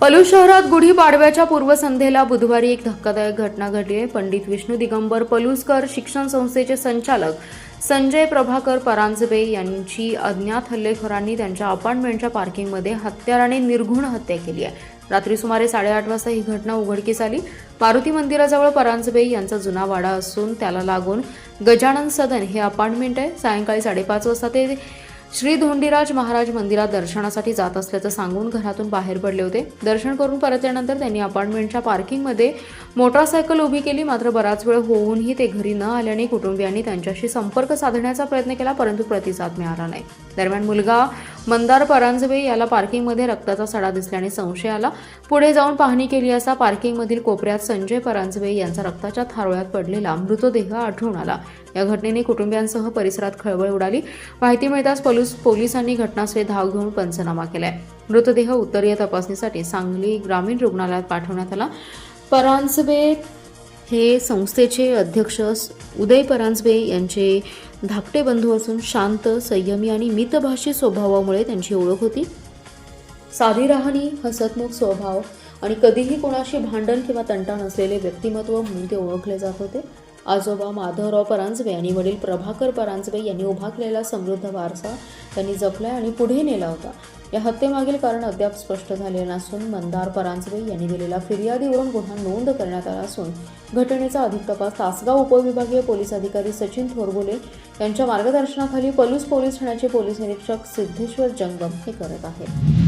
पलूस शहरात गुढीपाडव्याच्या पूर्वसंध्येला बुधवारी एक धक्कादायक घटना घडली आहे। पंडित विष्णू दिगंबर पलुसकर शिक्षण संस्थेचे संचालक संजय प्रभाकर परांजपे यांची अज्ञात हल्लेखोरांनी त्यांच्या अपार्टमेंटच्या पार्किंगमध्ये हत्याराने निर्घृण हत्या केली आहे। रात्री सुमारे 8:30 वाजता ही घटना उघडकीस आली। मारुती मंदिराजवळ परांजपे यांचा जुना वाडा असून त्याला लागून गजानन सदन हे अपार्टमेंट आहे। सायंकाळी 5:30 वाजता ते श्री धोंडीराज महाराज मंदिरात दर्शनासाठी जात असल्याचं सांगून घरातून बाहेर पडले होते। दर्शन करून परतल्यानंतर त्यांनी अपार्टमेंटच्या पार्किंगमध्ये मोटारसायकल उभी केली। मात्र बराच वेळ होऊनही ते घरी न आल्याने कुटुंबियांनी त्यांच्याशी संपर्क साधण्याचा प्रयत्न केला, परंतु प्रतिसाद मिळाला नाही। दरम्यान मुलगा मंदार परांजपे याला पार्किंगमध्ये रक्ताचा सडा दिसल्याने संशय आला। पुढे जाऊन पाहणी केली असता पार्किंगमधील कोपऱ्यात संजय परांजपे यांचा रक्ताच्या थारोळ्यात पडलेला मृतदेह आढळून आला। या घटनेने कुटुंबियांसह परिसरात खळबळ उडाली। माहिती मिळताच पोलिसांनी घटनास्थळी धाव घेऊन पंचनामा केलाय। मृतदेह उत्तरीय तपासणीसाठी सांगली ग्रामीण रुग्णालयात पाठवण्यात आला। परांजपे हे संस्थेचे अध्यक्ष उदय परांजपे यांचे धाकटे बंधू असून शांत, संयमी आणि मितभाषी स्वभावामुळे त्यांची ओळख होती। साधी राहणी, हसतमुख स्वभाव आणि कधीही कोणाशी भांडण किंवा तंटा नसलेले व्यक्तिमत्व म्हणून ते ओळखले जात होते। आजोबा माधवराव परांजपे आणि वडील प्रभाकर परांजपे यांनी उभा केलेला समृद्ध वारसा त्यांनी जपलाय आणि पुढे नेला होता। या हत्येमागील कारण अद्याप स्पष्ट झाले नसून मंदार परांजपे यांनी दिलेल्या फिर्यादीवरून गुन्हा नोंद करण्यात आला असून घटनेचा अधिक तपास तासगाव उपविभागीय पोलीस अधिकारी सचिन थोरबोले यांच्या मार्गदर्शनाखाली पलूस पोलीस ठाण्याचे पोलीस निरीक्षक सिद्धेश्वर जंगम हे करत आहेत।